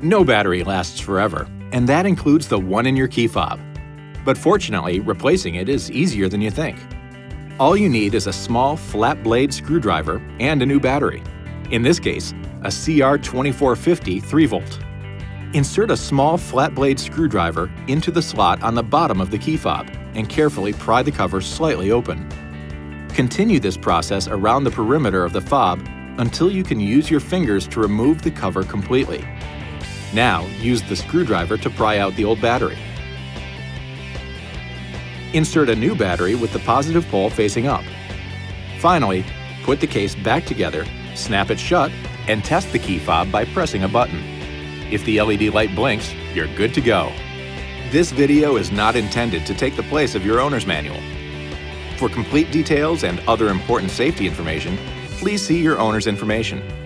No battery lasts forever, and that includes the one in your key fob. But fortunately, replacing it is easier than you think. All you need is a small flat blade screwdriver and a new battery. In this case, a CR2450 3-volt. Insert a small flat blade screwdriver into the slot on the bottom of the key fob and carefully pry the cover slightly open. Continue this process around the perimeter of the fob until you can use your fingers to remove the cover completely. Now, use the screwdriver to pry out the old battery. Insert a new battery with the positive pole facing up. Finally, put the case back together, snap it shut, and test the key fob by pressing a button. If the LED light blinks, you're good to go. This video is not intended to take the place of your owner's manual. For complete details and other important safety information, please see your owner's information.